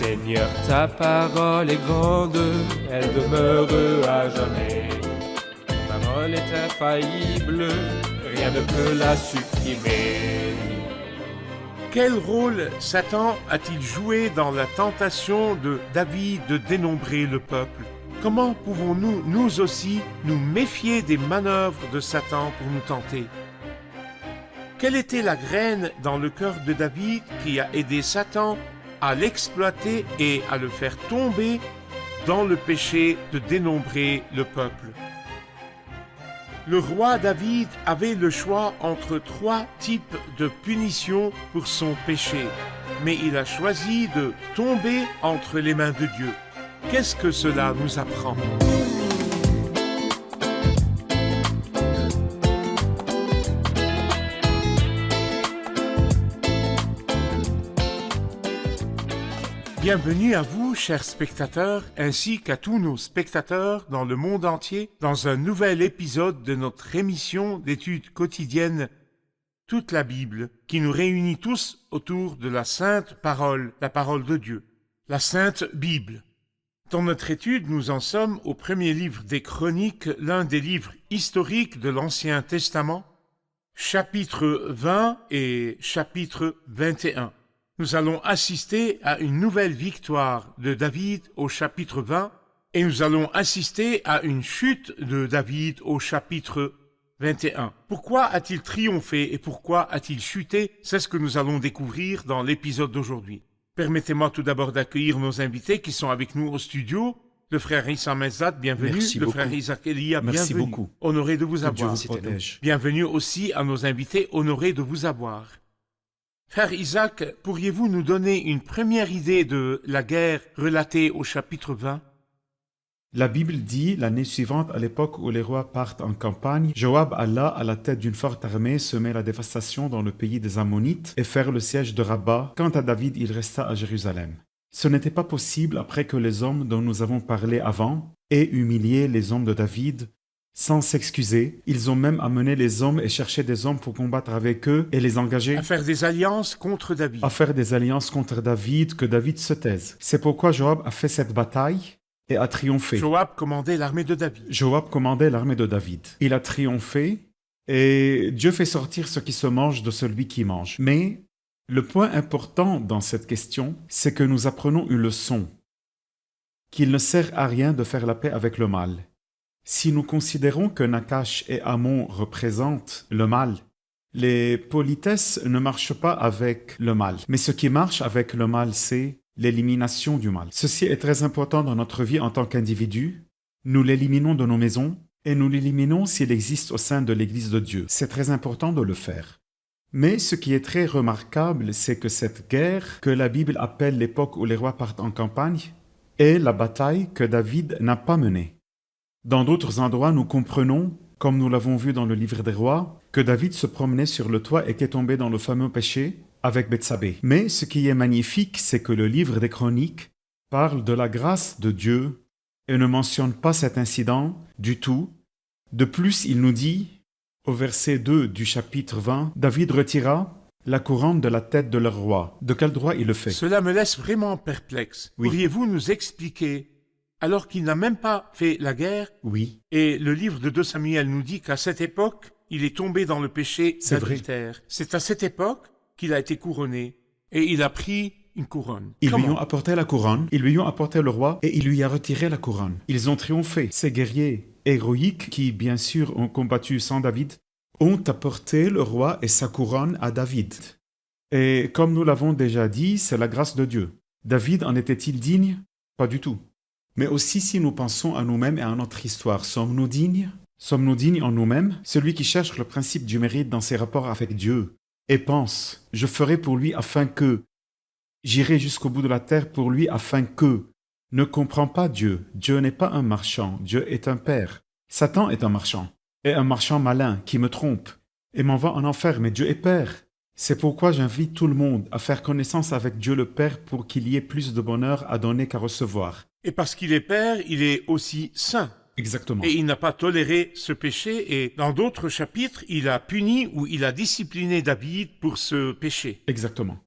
Seigneur, ta parole est grande, elle demeure à jamais. Ta parole est infaillible, rien ne peut la supprimer. Quel rôle Satan a-t-il joué dans la tentation de David de dénombrer le peuple? Comment pouvons-nous, nous aussi, nous méfier des manœuvres de Satan pour nous tenter? Quelle était la graine dans le cœur de David qui a aidé Satan à l'exploiter et à le faire tomber dans le péché de dénombrer le peuple? Le roi David avait le choix entre 3 types de punitions pour son péché, mais il a choisi de tomber entre les mains de Dieu. Qu'est-ce que cela nous apprend? Bienvenue à vous, chers spectateurs, ainsi qu'à tous nos spectateurs dans le monde entier, dans un nouvel épisode de notre émission d'études quotidiennes Toute la Bible, qui nous réunit tous autour de la Sainte Parole, la Parole de Dieu, la Sainte Bible. Dans notre étude, nous en sommes au premier livre des Chroniques, l'un des livres historiques de l'Ancien Testament, chapitre 20 et chapitre 21. Nous allons assister à une nouvelle victoire de David au chapitre 20 et nous allons assister à une chute de David au chapitre 21. Pourquoi a-t-il triomphé et pourquoi a-t-il chuté? C'est ce que nous allons découvrir dans l'épisode d'aujourd'hui. Permettez-moi tout d'abord d'accueillir nos invités qui sont avec nous au studio. Le frère Issa Mezat, bienvenue. Merci le beaucoup. frère Isaac Elia, Merci bienvenue. beaucoup. Honoré de vous Que Dieu avoir. vous protège. Bienvenue aussi à nos invités, honorés de vous avoir. Frère Isaac, pourriez-vous nous donner une première idée de la guerre relatée au chapitre 20? La Bible dit, l'année suivante, à l'époque où les rois partent en campagne, Joab alla à la tête d'une forte armée semer la dévastation dans le pays des Ammonites et faire le siège de Rabat. Quant à David, il resta à Jérusalem. Ce n'était pas possible après que les hommes dont nous avons parlé avant aient humilié les hommes de David. Sans s'excuser, ils ont même amené les hommes et cherché des hommes pour combattre avec eux et les engager À faire des alliances contre David. à faire des alliances contre David, que David se taise. C'est pourquoi Joab a fait cette bataille et a triomphé. Joab commandait l'armée de David. Joab commandait l'armée de David. Il a triomphé et Dieu fait sortir ce qui se mange de celui qui mange. Mais le point important dans cette question, c'est que nous apprenons une leçon, qu'il ne sert à rien de faire la paix avec le mal. Si nous considérons que Nakash et Amon représentent le mal, les politesses ne marchent pas avec le mal. Mais ce qui marche avec le mal, c'est l'élimination du mal. Ceci est très important dans notre vie en tant qu'individu. Nous l'éliminons de nos maisons et nous l'éliminons s'il existe au sein de l'Église de Dieu. C'est très important de le faire. Mais ce qui est très remarquable, c'est que cette guerre, que la Bible appelle l'époque où les rois partent en campagne, est la bataille que David n'a pas menée. Dans d'autres endroits, nous comprenons, comme nous l'avons vu dans le livre des rois, que David se promenait sur le toit et qu'est tombé dans le fameux péché avec Bethsabée. Mais ce qui est magnifique, c'est que le livre des Chroniques parle de la grâce de Dieu et ne mentionne pas cet incident du tout. De plus, il nous dit, au verset 2 du chapitre 20, David retira la couronne de la tête de leur roi. De quel droit il le fait? Cela me laisse vraiment perplexe. Oui. Pourriez-vous nous expliquer, alors qu'il n'a même pas fait la guerre, Oui, et le livre de 2 Samuel nous dit qu'à cette époque, il est tombé dans le péché C'est vrai. d'adultère. C'est à cette époque qu'il a été couronné, et il a pris une couronne. ils lui Comment? ont apporté la couronne, ils lui ont apporté le roi et il lui a retiré la couronne. Ils ont triomphé. Ces guerriers héroïques qui, bien sûr, ont combattu sans David, ont apporté le roi et sa couronne à David. Et comme nous l'avons déjà dit, c'est la grâce de Dieu. David en était-il digne? Pas du tout. Mais aussi si nous pensons à nous-mêmes et à notre histoire, sommes-nous dignes? Sommes-nous dignes en nous-mêmes? Celui qui cherche le principe du mérite dans ses rapports avec Dieu et pense, je ferai pour lui afin que, j'irai jusqu'au bout de la terre pour lui afin que, ne comprend pas Dieu. Dieu n'est pas un marchand, Dieu est un père. Satan est un marchand malin qui me trompe et m'envoie en enfer, mais Dieu est père. C'est pourquoi j'invite tout le monde à faire connaissance avec Dieu le Père pour qu'il y ait plus de bonheur à donner qu'à recevoir. Et parce qu'il est père, il est aussi saint. Exactement. Et il n'a pas toléré ce péché, et dans d'autres chapitres, il a puni ou il a discipliné David pour ce péché. Exactement.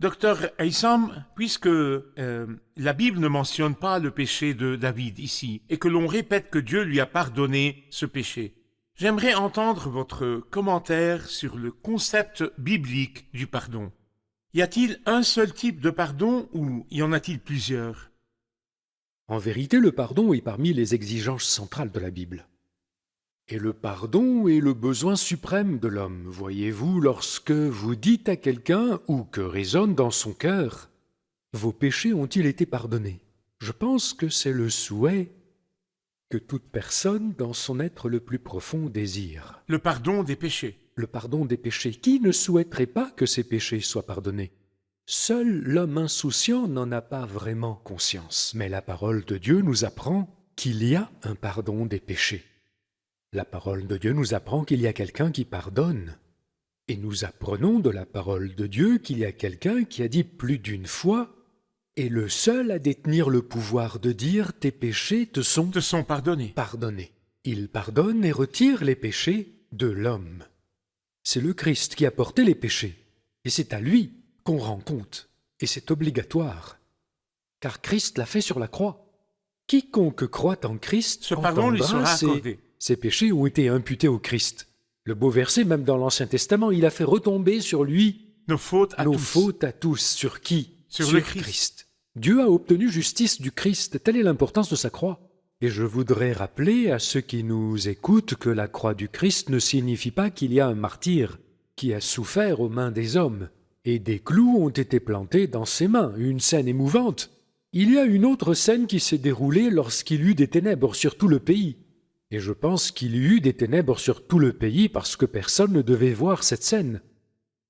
Docteur Haytham, puisque la Bible ne mentionne pas le péché de David ici, et que l'on répète que Dieu lui a pardonné ce péché, j'aimerais entendre votre commentaire sur le concept biblique du pardon. Y a-t-il un seul type de pardon ou y en a-t-il plusieurs? En vérité, le pardon est parmi les exigences centrales de la Bible. Et le pardon est le besoin suprême de l'homme, voyez-vous, lorsque vous dites à quelqu'un ou que résonne dans son cœur « Vos péchés ont-ils été pardonnés ?» Je pense que c'est le souhait que toute personne, dans son être le plus profond, désire. Le pardon des péchés. Le pardon des péchés. Qui ne souhaiterait pas que ses péchés soient pardonnés? Seul l'homme insouciant n'en a pas vraiment conscience. Mais la parole de Dieu nous apprend qu'il y a un pardon des péchés. La parole de Dieu nous apprend qu'il y a quelqu'un qui pardonne. Et nous apprenons de la parole de Dieu qu'il y a quelqu'un qui a dit plus d'une fois et le seul à détenir le pouvoir de dire « tes péchés te sont pardonnés. pardonnés ». Il pardonne et retire les péchés de l'homme. C'est le Christ qui a porté les péchés. Et c'est à lui qu'on rend compte. Et c'est obligatoire. Car Christ l'a fait sur la croix. Quiconque croit en Christ Ce pardon lui sera accordé. Ses péchés ont été imputés au Christ. Le beau verset, même dans l'Ancien Testament, il a fait retomber sur lui Nos fautes à tous. Sur qui? Sur le Christ. Dieu a obtenu justice du Christ. Telle est l'importance de sa croix. Et je voudrais rappeler à ceux qui nous écoutent que la croix du Christ ne signifie pas qu'il y a un martyr qui a souffert aux mains des hommes. Et des clous ont été plantés dans ses mains, une scène émouvante. Il y a une autre scène qui s'est déroulée lorsqu'il y eut des ténèbres sur tout le pays. Et je pense qu'il y eut des ténèbres sur tout le pays parce que personne ne devait voir cette scène.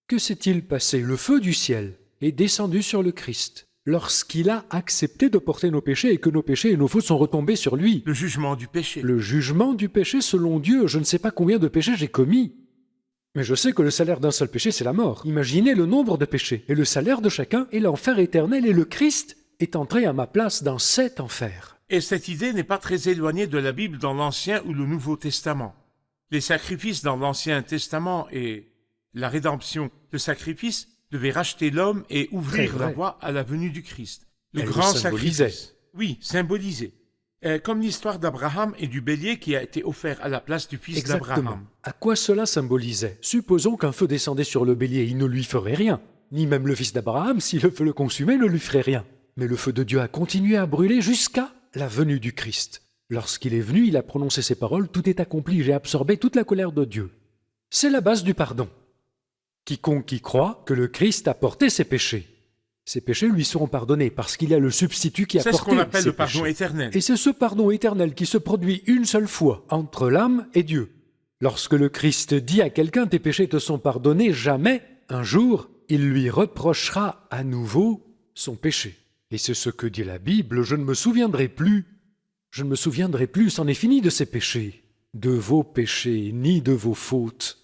Que s'est-il passé? Le feu du ciel est descendu sur le Christ lorsqu'il a accepté de porter nos péchés et que nos péchés et nos fautes sont retombés sur lui. Le jugement du péché. Le jugement du péché selon Dieu. Je ne sais pas combien de péchés j'ai commis. Mais je sais que le salaire d'un seul péché, c'est la mort. Imaginez le nombre de péchés. Et le salaire de chacun est l'enfer éternel. Et le Christ est entré à ma place dans cet enfer. Et cette idée n'est pas très éloignée de la Bible dans l'Ancien ou le Nouveau Testament. Les sacrifices dans l'Ancien Testament et la rédemption, le sacrifice devait racheter l'homme et ouvrir la voie à la venue du Christ. Le grand sacrifice. Oui, symbolisé. Comme l'histoire d'Abraham et du bélier qui a été offert à la place du fils d'Abraham. À quoi cela symbolisait? Supposons qu'un feu descendait sur le bélier, il ne lui ferait rien. Ni même le fils d'Abraham, si le feu le consumait, ne lui ferait rien. Mais le feu de Dieu a continué à brûler jusqu'à la venue du Christ. Lorsqu'il est venu, il a prononcé ces paroles, tout est accompli, j'ai absorbé toute la colère de Dieu. C'est la base du pardon. Quiconque y croit que le Christ a porté ses péchés lui seront pardonnés parce qu'il y a le substitut qui a porté ses péchés. C'est ce qu'on appelle le pardon éternel. Et c'est ce pardon éternel qui se produit une seule fois entre l'âme et Dieu. Lorsque le Christ dit à quelqu'un « tes péchés te sont pardonnés », jamais, un jour, il lui reprochera à nouveau son péché. Et c'est ce que dit la Bible, je ne me souviendrai plus, c'en est fini de ces péchés, de vos péchés, ni de vos fautes.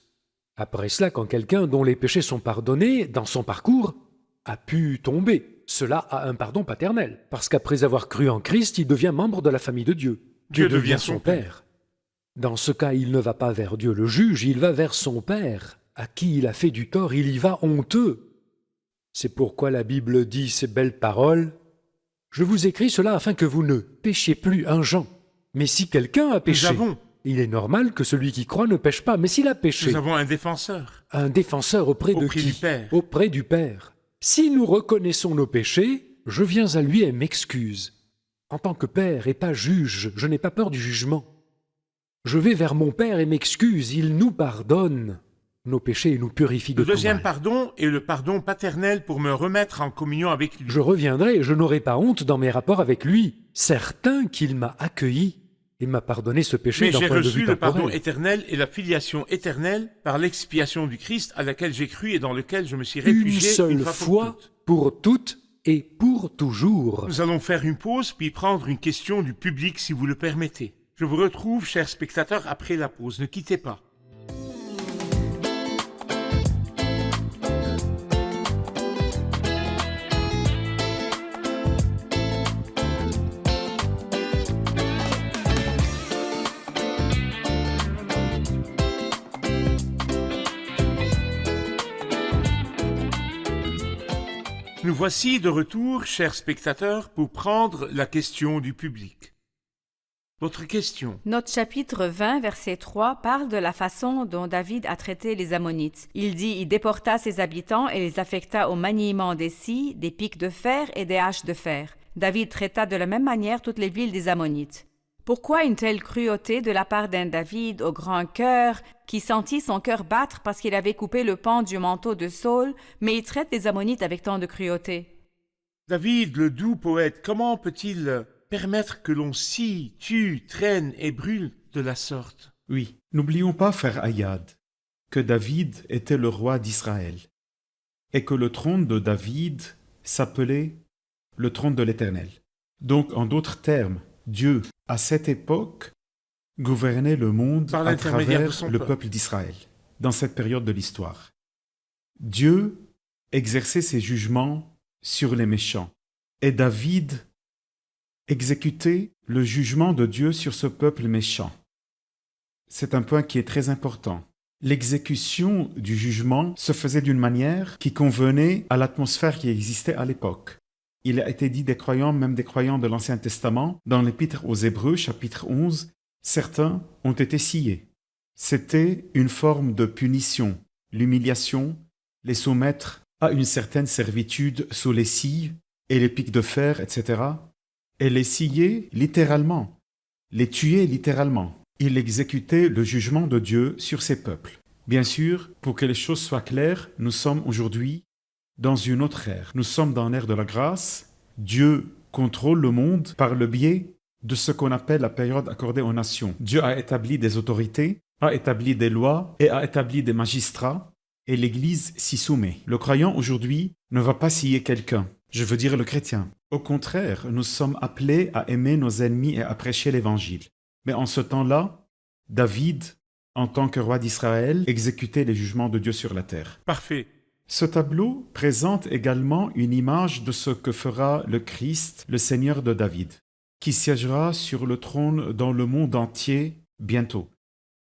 Après cela, quand quelqu'un dont les péchés sont pardonnés, dans son parcours, a pu tomber, cela a un pardon paternel, parce qu'après avoir cru en Christ, il devient membre de la famille de Dieu. Dieu devient son Père. Dans ce cas, il ne va pas vers Dieu le juge, il va vers son Père, à qui il a fait du tort, il y va honteux. C'est pourquoi la Bible dit ces belles paroles. Je vous écris cela afin que vous ne péchiez plus, 1 Jean. Mais si quelqu'un a péché, il est normal que celui qui croit ne pêche pas. Mais s'il a péché, nous avons un défenseur. Un défenseur auprès de qui? Du Père. Auprès du Père. Si nous reconnaissons nos péchés, je viens à lui et m'excuse. En tant que Père et pas juge, je n'ai pas peur du jugement. Je vais vers mon Père et m'excuse, il nous pardonne nos péchés et nous purifie de tout mal. Le deuxième pardon est le pardon paternel pour me remettre en communion avec lui. Je reviendrai et je n'aurai pas honte dans mes rapports avec lui, certain qu'il m'a accueilli et m'a pardonné ce péché d'un point de vue temporel. Mais j'ai reçu le pardon éternel et la filiation éternelle par l'expiation du Christ à laquelle j'ai cru et dans lequel je me suis réfugié une seule fois pour toutes et pour toujours. Nous allons faire une pause puis prendre une question du public si vous le permettez. Je vous retrouve, chers spectateurs, après la pause. Ne quittez pas. Nous voici de retour, chers spectateurs, pour prendre la question du public. Votre question. Notre chapitre 20, verset 3, parle de la façon dont David a traité les Ammonites. Il dit « Il déporta ses habitants et les affecta au maniement des scies, des pics de fer et des haches de fer. David traita de la même manière toutes les villes des Ammonites. » Pourquoi une telle cruauté de la part d'un David au grand cœur, qui sentit son cœur battre parce qu'il avait coupé le pan du manteau de Saul, mais il traite les Ammonites avec tant de cruauté? David, le doux poète, comment peut-il permettre que l'on scie, tue, traîne et brûle de la sorte? Oui, n'oublions pas, frère Ayad, que David était le roi d'Israël et que le trône de David s'appelait le trône de l'Éternel. Donc, en d'autres termes, Dieu, à cette époque, gouvernait le monde Par à l'intermédiaire de travers son le peuple. peuple d'Israël, dans cette période de l'histoire. Dieu exerçait ses jugements sur les méchants, et David exécutait le jugement de Dieu sur ce peuple méchant. C'est un point qui est très important. L'exécution du jugement se faisait d'une manière qui convenait à l'atmosphère qui existait à l'époque. Il a été dit des croyants, même des croyants de l'Ancien Testament, dans l'Épître aux Hébreux, chapitre 11, certains ont été sciés. C'était une forme de punition, l'humiliation, les soumettre à une certaine servitude sous les scies et les pics de fer, etc. Et les scier littéralement, les tuer littéralement. Il exécutait le jugement de Dieu sur ses peuples. Bien sûr, pour que les choses soient claires, nous sommes aujourd'hui dans une autre ère. Nous sommes dans l'ère de la grâce. Dieu contrôle le monde par le biais de ce qu'on appelle la période accordée aux nations. Dieu a établi des autorités, a établi des lois et a établi des magistrats, et l'Église s'y soumet. Le croyant aujourd'hui ne va pas scier quelqu'un, je veux dire le chrétien. Au contraire, nous sommes appelés à aimer nos ennemis et à prêcher l'Évangile. Mais en ce temps-là, David, en tant que roi d'Israël, exécutait les jugements de Dieu sur la terre. Parfait. Ce tableau présente également une image de ce que fera le Christ, le Seigneur de David, qui siégera sur le trône dans le monde entier bientôt.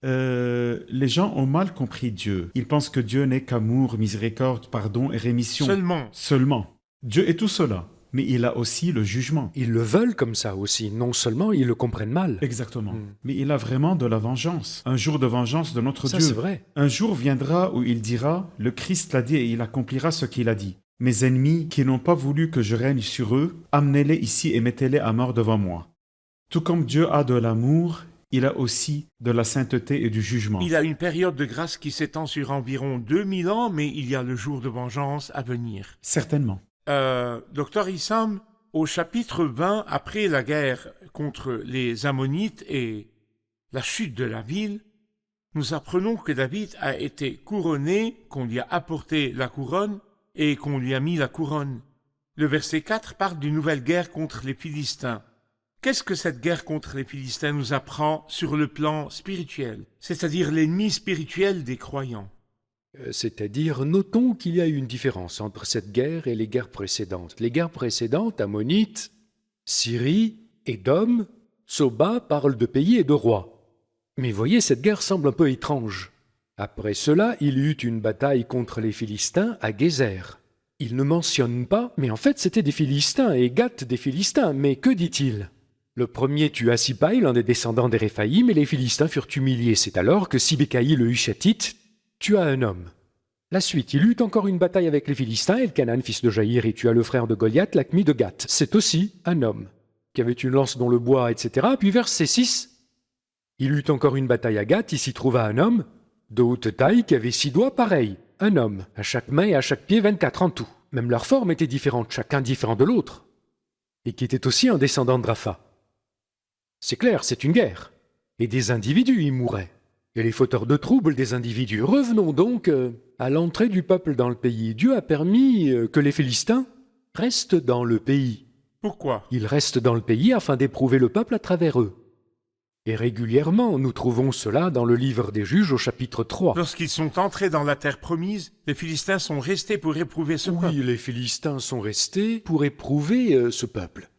Les gens ont mal compris Dieu. Ils pensent que Dieu n'est qu'amour, miséricorde, pardon et rémission. Seulement. Dieu est tout cela, mais il a aussi le jugement. Ils le veulent comme ça aussi, non seulement ils le comprennent mal. Exactement. Mais il a vraiment de la vengeance. Un jour de vengeance de notre Ça, Dieu. c'est vrai. Un jour viendra où il dira, le Christ l'a dit et il accomplira ce qu'il a dit. Mes ennemis qui n'ont pas voulu que je règne sur eux, amenez-les ici et mettez-les à mort devant moi. Tout comme Dieu a de l'amour, il a aussi de la sainteté et du jugement. Il a une période de grâce qui s'étend sur environ 2000 ans, mais il y a le jour de vengeance à venir. Certainement. Docteur Issam, au chapitre 20, après la guerre contre les Ammonites et la chute de la ville, nous apprenons que David a été couronné, qu'on lui a apporté la couronne et qu'on lui a mis la couronne. Le verset 4 parle d'une nouvelle guerre contre les Philistins. Qu'est-ce que cette guerre contre les Philistins nous apprend sur le plan spirituel, c'est-à-dire l'ennemi spirituel des croyants? C'est-à-dire, notons qu'il y a une différence entre cette guerre et les guerres précédentes. Les guerres précédentes, Ammonites, Syrie, Édom, Soba parlent de pays et de rois. Mais voyez, cette guerre semble un peu étrange. Après cela, il y eut une bataille contre les Philistins à Gézer. Il ne mentionne pas, mais en fait c'était des Philistins et Gath des Philistins, mais que dit-il? Le premier tua Sipaï, l'un des descendants des Réphaïm, et les Philistins furent humiliés. C'est alors que Sibécaï le Hushatite tua un homme. La suite, il eut encore une bataille avec les Philistins, Elkanan, fils de Jaïr, et tua le frère de Goliath, Lakmi de Gath. C'est aussi un homme, qui avait une lance dans le bois, etc. Puis verset 6, il eut encore une bataille à Gath, il s'y trouva un homme, de haute taille, qui avait 6 doigts pareils. Un homme, à chaque main et à chaque pied 24 en tout. Même leur forme était différente, chacun différent de l'autre. Et qui était aussi un descendant de Rapha. C'est clair, c'est une guerre. Et des individus y mouraient. Et les fauteurs de troubles des individus. Revenons donc à l'entrée du peuple dans le pays. Dieu a permis que les Philistins restent dans le pays. Pourquoi? Ils restent dans le pays afin d'éprouver le peuple à travers eux. Et régulièrement, nous trouvons cela dans le livre des Juges au chapitre 3. Lorsqu'ils sont entrés dans la terre promise, les Philistins sont restés pour éprouver ce peuple. Oui, les Philistins sont restés pour éprouver ce peuple.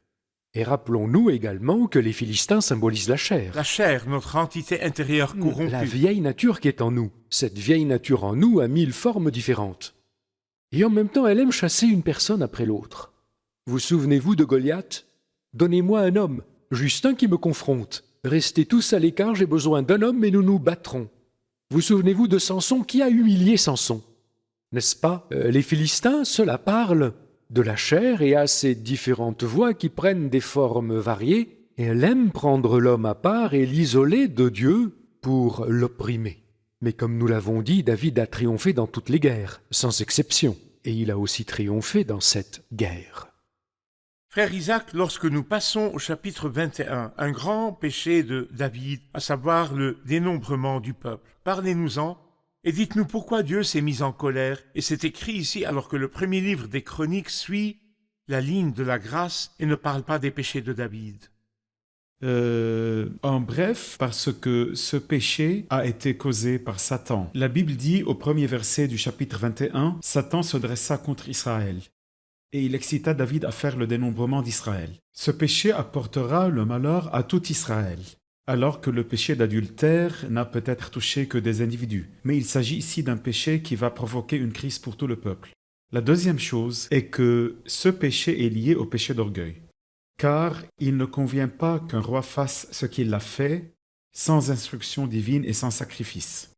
Et rappelons-nous également que les Philistins symbolisent la chair. La chair, notre entité intérieure corrompue. La vieille nature qui est en nous. Cette vieille nature en nous a 1000 formes différentes. Et en même temps, elle aime chasser une personne après l'autre. Vous souvenez-vous de Goliath? Donnez-moi un homme, juste un qui me confronte. Restez tous à l'écart, j'ai besoin d'un homme et nous nous battrons. Vous souvenez-vous de Samson? Qui a humilié Samson? N'est-ce pas? Les Philistins, cela parle de la chair et a ces différentes voix qui prennent des formes variées, et elle aime prendre l'homme à part et l'isoler de Dieu pour l'opprimer. Mais comme nous l'avons dit, David a triomphé dans toutes les guerres, sans exception, et il a aussi triomphé dans cette guerre. Frère Isaac, lorsque nous passons au chapitre 21, un grand péché de David, à savoir le dénombrement du peuple, parlez-nous-en et dites-nous pourquoi Dieu s'est mis en colère. Et c'est écrit ici alors que le premier livre des Chroniques suit la ligne de la grâce et ne parle pas des péchés de David. En bref, parce que ce péché a été causé par Satan. La Bible dit au premier verset du chapitre 21, « Satan se dressa contre Israël, et il excita David à faire le dénombrement d'Israël. Ce péché apportera le malheur à tout Israël, alors que le péché d'adultère n'a peut-être touché que des individus. Mais il s'agit ici d'un péché qui va provoquer une crise pour tout le peuple. La deuxième chose est que ce péché est lié au péché d'orgueil. Car il ne convient pas qu'un roi fasse ce qu'il a fait sans instruction divine et sans sacrifice.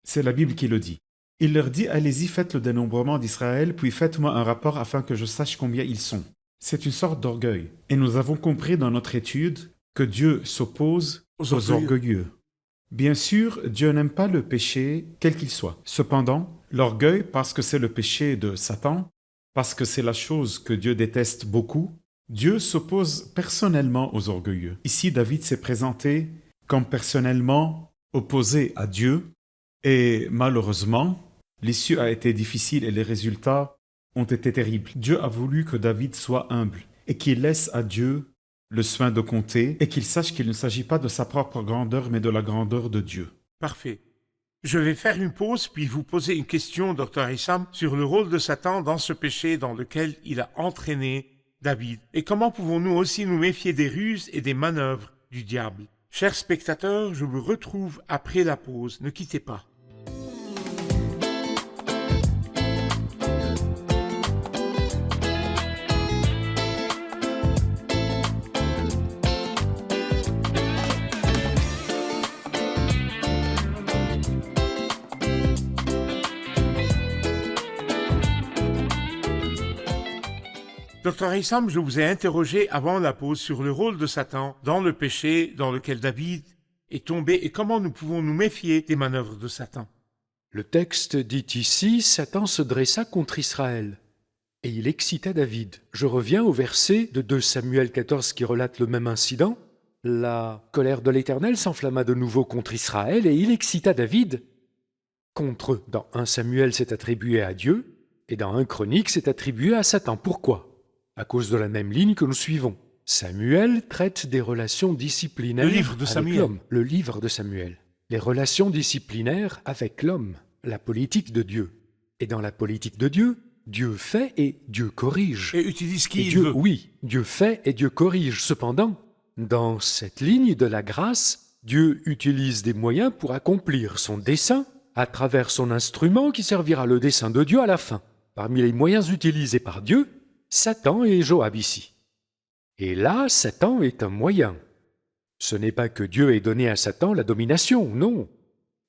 C'est la Bible qui le dit. Il leur dit « Allez-y, faites le dénombrement d'Israël, puis faites-moi un rapport afin que je sache combien ils sont. » C'est une sorte d'orgueil. Et nous avons compris dans notre étude que Dieu s'oppose aux orgueilleux. Bien sûr, Dieu n'aime pas le péché, quel qu'il soit. Cependant, l'orgueil, parce que c'est le péché de Satan, parce que c'est la chose que Dieu déteste beaucoup, Dieu s'oppose personnellement aux orgueilleux. Ici, David s'est présenté comme personnellement opposé à Dieu, et malheureusement, l'issue a été difficile et les résultats ont été terribles. Dieu a voulu que David soit humble et qu'il laisse à Dieu le soin de compter et qu'il sache qu'il ne s'agit pas de sa propre grandeur, mais de la grandeur de Dieu. Parfait. Je vais faire une pause puis vous poser une question, Dr. Issam, sur le rôle de Satan dans ce péché dans lequel il a entraîné David. Et comment pouvons-nous aussi nous méfier des ruses et des manœuvres du diable? Chers spectateurs, je vous retrouve après la pause. Ne quittez pas. Dr. Issam, je vous ai interrogé avant la pause sur le rôle de Satan dans le péché dans lequel David est tombé et comment nous pouvons nous méfier des manœuvres de Satan. Le texte dit ici, Satan se dressa contre Israël, et il excita David. Je reviens au verset de 2 Samuel 14 qui relate le même incident. La colère de l'Éternel s'enflamma de nouveau contre Israël, et il excita David contre eux. Dans 1 Samuel, c'est attribué à Dieu, et dans 1 Chronique, c'est attribué à Satan. Pourquoi? À cause de la même ligne que nous suivons. Samuel traite des relations disciplinaires Le livre de avec Samuel. l'homme. Le livre de Samuel. Les relations disciplinaires avec l'homme. La politique de Dieu. Et dans la politique de Dieu, Dieu fait et Dieu corrige. Et utilise qui Et il Dieu, veut. oui, Dieu fait et Dieu corrige. Cependant, dans cette ligne de la grâce, Dieu utilise des moyens pour accomplir son dessein à travers son instrument qui servira le dessein de Dieu à la fin. Parmi les moyens utilisés par Dieu, Satan et Joab ici. Et là, Satan est un moyen. Ce n'est pas que Dieu ait donné à Satan la domination, non.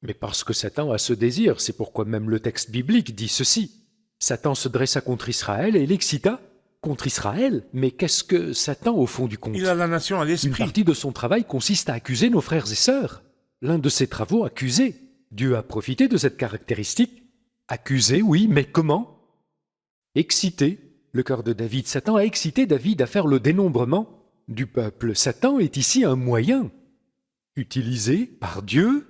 Mais parce que Satan a ce désir, c'est pourquoi même le texte biblique dit ceci. Satan se dressa contre Israël et l'excita contre Israël. Mais qu'est-ce que Satan au fond du compte? Il a la nation à Une l'esprit. partie de son travail consiste à accuser nos frères et sœurs. L'un de ses travaux, accuser. Dieu a profité de cette caractéristique. Accuser, oui, mais comment? Exciter le cœur de David. Satan a excité David à faire le dénombrement du peuple. Satan est ici un moyen utilisé par Dieu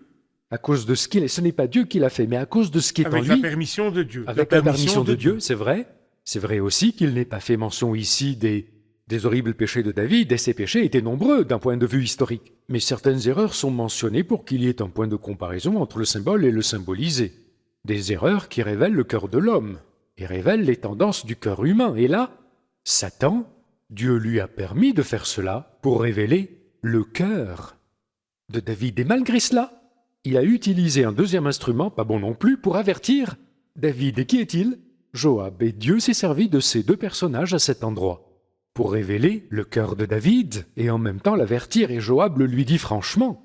à cause de ce qu'il est. Ce n'est pas Dieu qui l'a fait, mais à cause de ce qui est en Avec la lui. permission de Dieu. Avec la permission de Dieu, c'est vrai. C'est vrai aussi qu'il n'est pas fait mention ici des horribles péchés de David, et ces péchés étaient nombreux d'un point de vue historique. Mais certaines erreurs sont mentionnées pour qu'il y ait un point de comparaison entre le symbole et le symbolisé. Des erreurs qui révèlent le cœur de l'homme et révèlent les tendances du cœur humain. Et là, Satan, Dieu lui a permis de faire cela pour révéler le cœur de David. Et malgré cela, il a utilisé un deuxième instrument, pas bon non plus, pour avertir David. Et qui est-il? Joab, et Dieu s'est servi de ces deux personnages à cet endroit pour révéler le cœur de David et en même temps l'avertir, et Joab le lui dit franchement,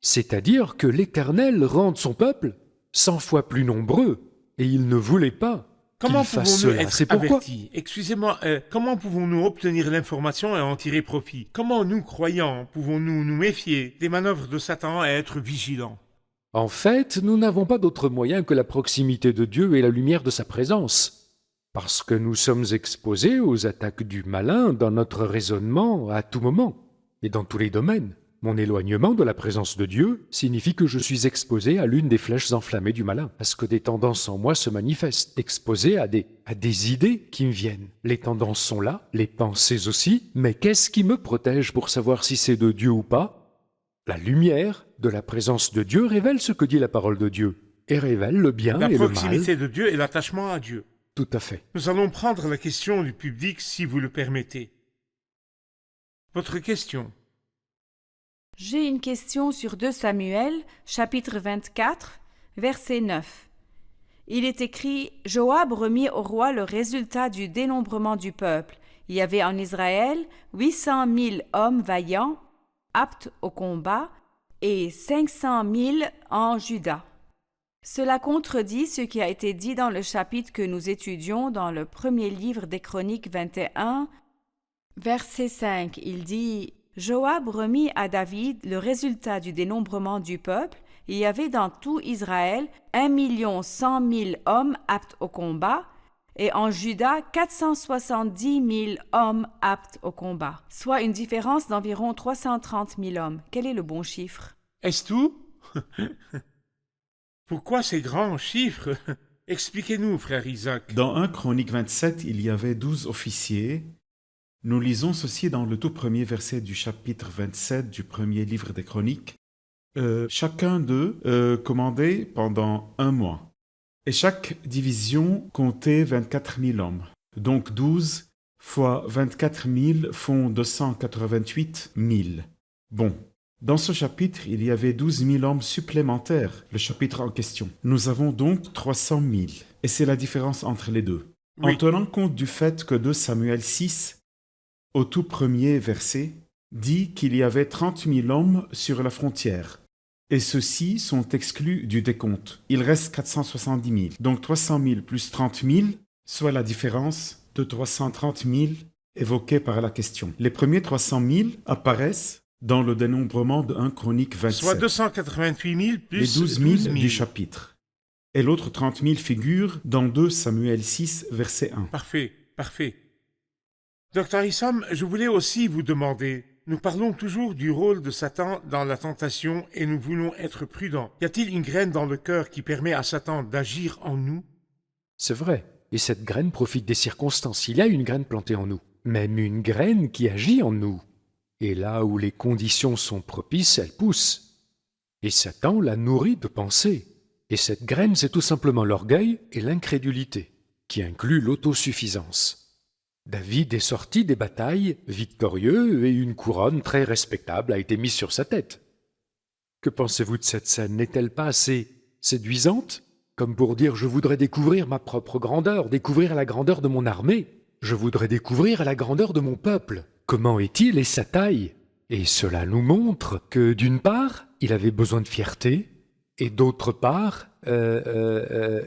c'est-à-dire que l'Éternel rende son peuple 100 fois plus nombreux, et il ne voulait pas Comment qu'il fasse pouvons-nous cela. être C'est pourquoi avertis? Excusez-moi, comment pouvons-nous obtenir l'information et en tirer profit? Comment nous, croyants, pouvons-nous nous méfier des manœuvres de Satan et être vigilants? En fait, nous n'avons pas d'autre moyen que la proximité de Dieu et la lumière de sa présence, parce que nous sommes exposés aux attaques du malin dans notre raisonnement à tout moment et dans tous les domaines. Mon éloignement de la présence de Dieu signifie que je suis exposé à l'une des flèches enflammées du malin, parce que des tendances en moi se manifestent, exposé à des idées qui me viennent. Les tendances sont là, les pensées aussi, mais qu'est-ce qui me protège pour savoir si c'est de Dieu ou pas? La lumière de la présence de Dieu révèle ce que dit la parole de Dieu, et révèle le bien La et le mal. proximité de Dieu et l'attachement à Dieu. Tout à fait. Nous allons prendre la question du public si vous le permettez. Votre question. J'ai une question sur 2 Samuel, chapitre 24, verset 9. Il est écrit « Joab remit au roi le résultat du dénombrement du peuple. Il y avait en Israël 800 000 hommes vaillants, aptes au combat, et 500 000 en Juda. » Cela contredit ce qui a été dit dans le chapitre que nous étudions dans le premier livre des Chroniques 21, verset 5. Il dit « Joab remit à David le résultat du dénombrement du peuple. Il y avait dans tout Israël 1 100 000 hommes aptes au combat, et en Juda 470 000 hommes aptes au combat, soit une différence d'environ 330 000 hommes. Quel est le bon chiffre? Est-ce tout? Pourquoi ces grands chiffres? Expliquez-nous, frère Isaac. Dans 1 Chronique 27, il y avait 12 officiers. Nous lisons ceci dans le tout premier verset du chapitre 27 du premier livre des Chroniques. Chacun d'eux commandait pendant 1 mois. Et chaque division comptait 24 000 hommes. Donc 12 fois 24 000 font 288 000. Bon, dans ce chapitre, il y avait 12 000 hommes supplémentaires, le chapitre en question. Nous avons donc 300 000. Et c'est la différence entre les deux. Oui. En tenant compte du fait que 2 Samuel 6, au tout premier verset, dit qu'il y avait 30 000 hommes sur la frontière. Et ceux-ci sont exclus du décompte. Il reste 470 000. Donc 300 000 plus 30 000, soit la différence de 330 000 évoquée par la question. Les premiers 300 000 apparaissent dans le dénombrement de 1 Chronique 27. Soit 288 000 plus les 12 000 du chapitre. Et l'autre 30 000 figure dans 2 Samuel 6, verset 1. Parfait, parfait. Docteur Issam, je voulais aussi vous demander, nous parlons toujours du rôle de Satan dans la tentation et nous voulons être prudents. Y a-t-il une graine dans le cœur qui permet à Satan d'agir en nous? C'est vrai, et cette graine profite des circonstances. Il y a une graine plantée en nous, même une graine qui agit en nous. Et là où les conditions sont propices, elle pousse. Et Satan la nourrit de pensées. Et cette graine, c'est tout simplement l'orgueil et l'incrédulité, qui inclut l'autosuffisance. David est sorti des batailles victorieux et une couronne très respectable a été mise sur sa tête. Que pensez-vous de cette scène? N'est-elle pas assez séduisante? Comme pour dire « je voudrais découvrir ma propre grandeur, découvrir la grandeur de mon armée, je voudrais découvrir la grandeur de mon peuple. Comment est-il et sa taille ?» Et cela nous montre que d'une part, il avait besoin de fierté, et d'autre part,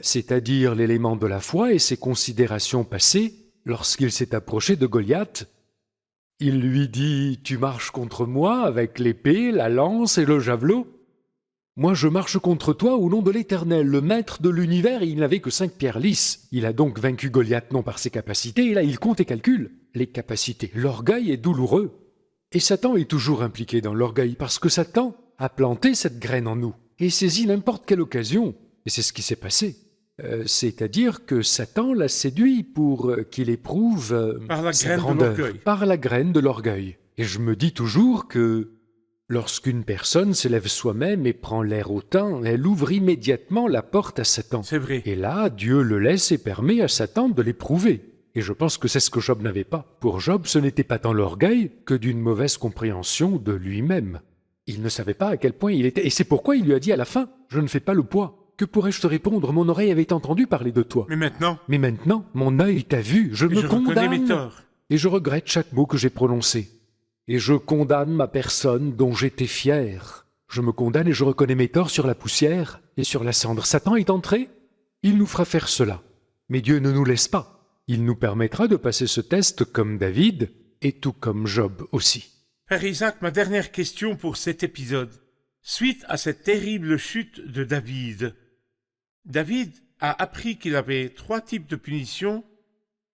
c'est-à-dire l'élément de la foi et ses considérations passées, lorsqu'il s'est approché de Goliath, il lui dit « Tu marches contre moi avec l'épée, la lance et le javelot. Moi je marche contre toi au nom de l'Éternel, le maître de l'univers, et il n'avait que 5 pierres lisses. » Il a donc vaincu Goliath non par ses capacités, et là il compte et calcule les capacités. L'orgueil est douloureux. Et Satan est toujours impliqué dans l'orgueil, parce que Satan a planté cette graine en nous, et saisit n'importe quelle occasion. Et c'est ce qui s'est passé. C'est-à-dire que Satan l'a séduit pour qu'il éprouve Par la sa graine de grandeur, l'orgueil. par la graine de l'orgueil. Et je me dis toujours que lorsqu'une personne s'élève soi-même et prend l'air hautain, elle ouvre immédiatement la porte à Satan. C'est vrai. Et là, Dieu le laisse et permet à Satan de l'éprouver. Et je pense que c'est ce que Job n'avait pas. Pour Job, ce n'était pas tant l'orgueil que d'une mauvaise compréhension de lui-même. Il ne savait pas à quel point il était. Et c'est pourquoi il lui a dit à la fin, « Je ne fais pas le poids. » Que pourrais-je te répondre? Mon oreille avait entendu parler de toi. Mais maintenant, Mais maintenant, mon œil t'a vu, je me je reconnais mes condamne. torts. Et je regrette chaque mot que j'ai prononcé. Et je condamne ma personne dont j'étais fier. Je me condamne et je reconnais mes torts sur la poussière et sur la cendre. Satan est entré, il nous fera faire cela. Mais Dieu ne nous laisse pas. Il nous permettra de passer ce test comme David et tout comme Job aussi. Père Isaac, ma dernière question pour cet épisode. Suite à cette terrible chute de David, David a appris qu'il avait 3 types de punitions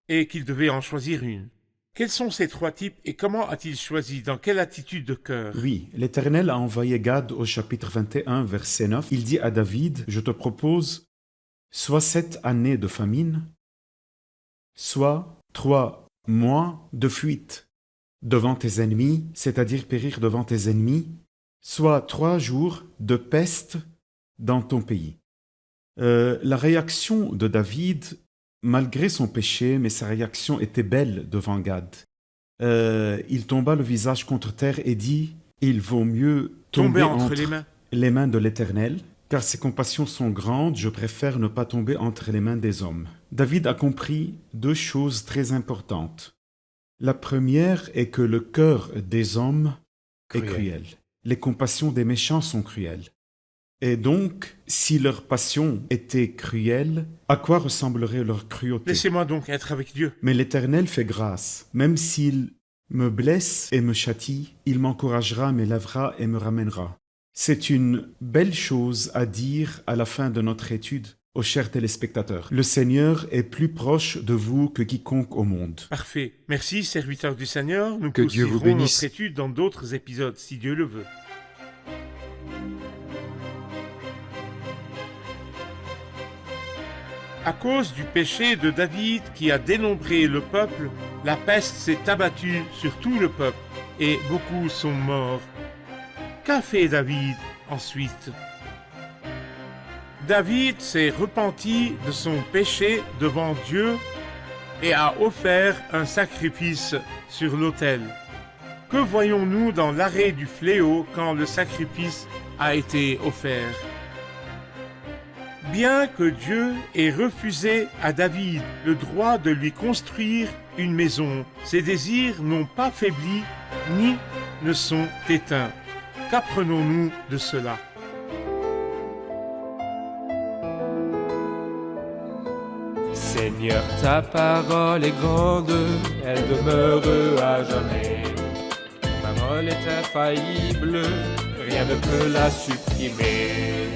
et qu'il devait en choisir une. Quels sont ces 3 types et comment a-t-il choisi? Dans quelle attitude de cœur? Oui, l'Éternel a envoyé Gad au chapitre 21, verset 9. Il dit à David, je te propose soit 7 années de famine, soit 3 mois de fuite devant tes ennemis, c'est-à-dire périr devant tes ennemis, soit 3 jours de peste dans ton pays. La réaction de David, malgré son péché, mais sa réaction était belle devant Gad. Il tomba le visage contre terre et dit, il vaut mieux tomber entre les mains de l'Éternel, car ses compassions sont grandes, je préfère ne pas tomber entre les mains des hommes. David a compris 2 choses très importantes. La première est que le cœur des hommes est cruel. Les compassions des méchants sont cruelles. Et donc, si leur passion était cruelle, à quoi ressemblerait leur cruauté? Laissez-moi donc être avec Dieu. Mais l'Éternel fait grâce. Même s'il me blesse et me châtie, il m'encouragera, m'élèvera et me ramènera. C'est une belle chose à dire à la fin de notre étude, aux chers téléspectateurs. Le Seigneur est plus proche de vous que quiconque au monde. Parfait. Merci, serviteur du Seigneur. Nous Que Dieu vous poursuivrons bénisse. notre étude dans d'autres épisodes, si Dieu le veut. À cause du péché de David qui a dénombré le peuple, la peste s'est abattue sur tout le peuple et beaucoup sont morts. Qu'a fait David ensuite? David s'est repenti de son péché devant Dieu et a offert un sacrifice sur l'autel. Que voyons-nous dans l'arrêt du fléau quand le sacrifice a été offert? Bien que Dieu ait refusé à David le droit de lui construire une maison, ses désirs n'ont pas faibli ni ne sont éteints. Qu'apprenons-nous de cela? Seigneur, ta parole est grande, elle demeure à jamais. Ta parole est infaillible, rien ne peut la supprimer.